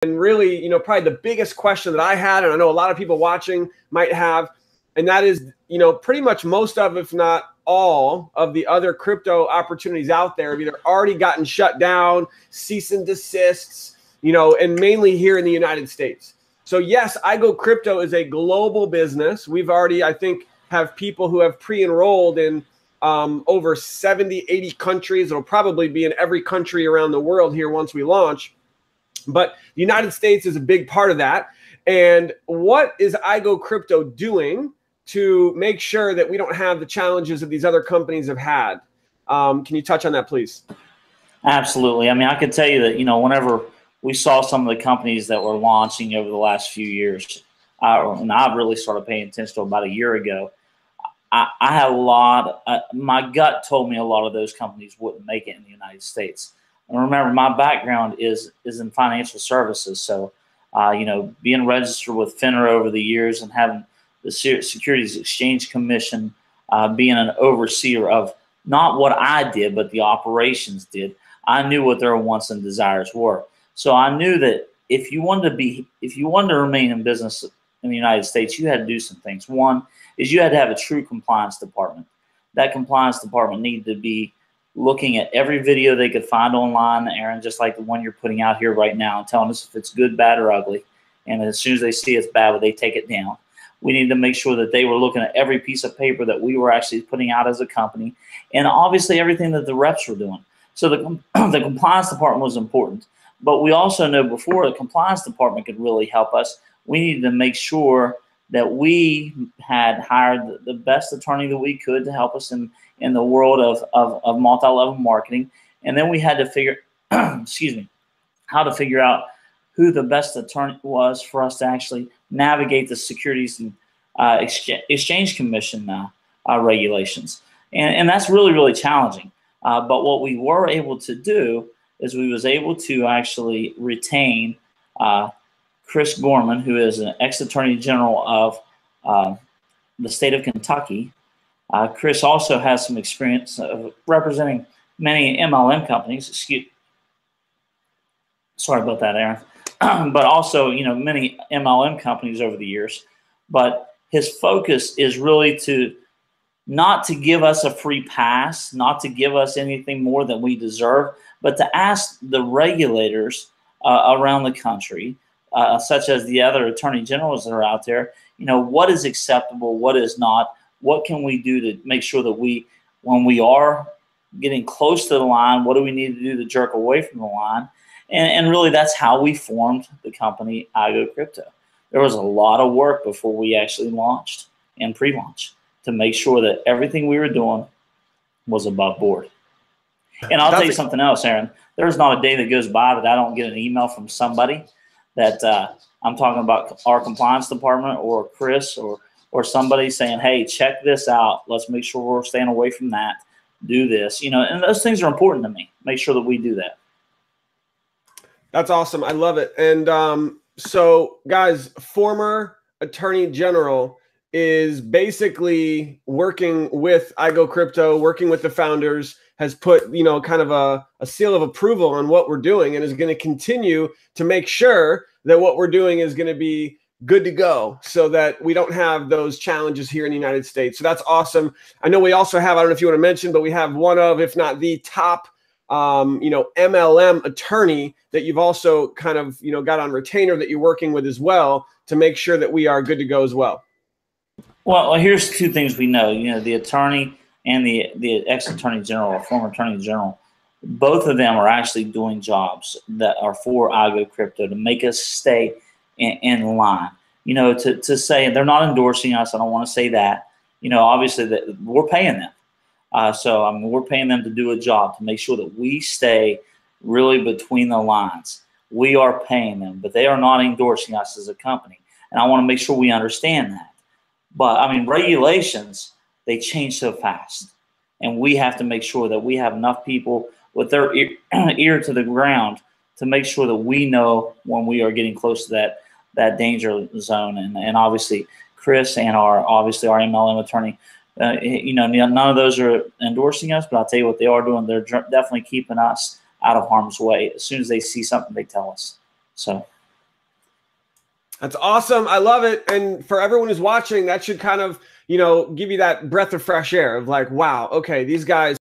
And really, probably the biggest question that I had, and I know a lot of people watching might have, and that is, pretty much most of, if not all of the other crypto opportunities out there have either already gotten shut down, cease and desists, and mainly here in the United States. So yes, iGoCrypto is a global business. We've already, I think, have people who have pre-enrolled in over 70, 80 countries. It'll probably be in every country around the world here once we launch. But the United States is a big part of that. And what is iGoCrypto doing to make sure that we don't have the challenges that these other companies have had? Can you touch on that, please? Absolutely. I mean, I can tell you that, whenever we saw some of the companies that were launching over the last few years, and I've really started paying attention to about a year ago, I had a lot, my gut told me a lot of those companies wouldn't make it in the United States. And remember, my background is in financial services. So, being registered with FINRA over the years and having the Securities Exchange Commission, being an overseer of not what I did, but the operations did, I knew what their wants and desires were. So I knew that if you wanted to remain in business in the United States, you had to do some things. One is you had to have a true compliance department. That compliance department needed to be looking at every video they could find online, Aaron, just like the one you're putting out here right now, and telling us if it's good, bad, or ugly. And as soon as they see it's bad, they take it down. We need to make sure that they were looking at every piece of paper that we were actually putting out as a company, and obviously everything that the reps were doing. So the compliance department was important. But we also know before the compliance department could really help us, we needed to make sure that we had hired the best attorney that we could to help us in the world of multi-level marketing. And then we had to figure, how to figure out who the best attorney was for us to actually navigate the Securities and Exchange Commission regulations. And that's really, really challenging. But what we were able to do is we was able to actually retain Chris Gorman, who is an ex-attorney general of the state of Kentucky. Chris also has some experience of representing many MLM companies. Sorry about that, Aaron. But also, many MLM companies over the years. But his focus is really not to give us a free pass, not to give us anything more than we deserve, but to ask the regulators around the country, such as the other attorney generals that are out there, what is acceptable, what is not, what can we do to make sure that when we are getting close to the line, what do we need to do to jerk away from the line? And really that's how we formed the company iGoCrypto. There was a lot of work before we actually launched and pre-launch to make sure that everything we were doing was above board. And I'll tell you something else, Aaron. There's not a day that goes by that I don't get an email from somebody that I'm talking about our compliance department or Chris or somebody saying, hey, check this out. Let's make sure we're staying away from that. Do this, and those things are important to me. Make sure that we do that. That's awesome. I love it. And so, guys, former attorney general is basically working with iGoCrypto, working with the founders, has put, kind of a seal of approval on what we're doing, and is going to continue to make sure that what we're doing is going to be good to go so that we don't have those challenges here in the United States. So that's awesome. I know we also have, I don't know if you want to mention, but we have one of, if not the top, MLM attorney that you've also kind of, got on retainer that you're working with as well to make sure that we are good to go as well. Well, here's two things we know. The attorney and the ex-attorney general or former attorney general, both of them are actually doing jobs that are for iGoCrypto to make us stay in line. To say they're not endorsing us, I don't want to say that. Obviously that we're paying them. So we're paying them to do a job to make sure that we stay really between the lines. We are paying them, but they are not endorsing us as a company. And I want to make sure we understand that. But regulations, they change so fast. And we have to make sure that we have enough people with their ear to the ground to make sure that we know when we are getting close to that danger zone. And obviously Chris and our MLM attorney, none of those are endorsing us, but I'll tell you what they are doing. They're definitely keeping us out of harm's way. As soon as they see something, they tell us. So That's awesome. I love it. And for everyone who's watching, that should kind of, give you that breath of fresh air of like, wow, okay, these guys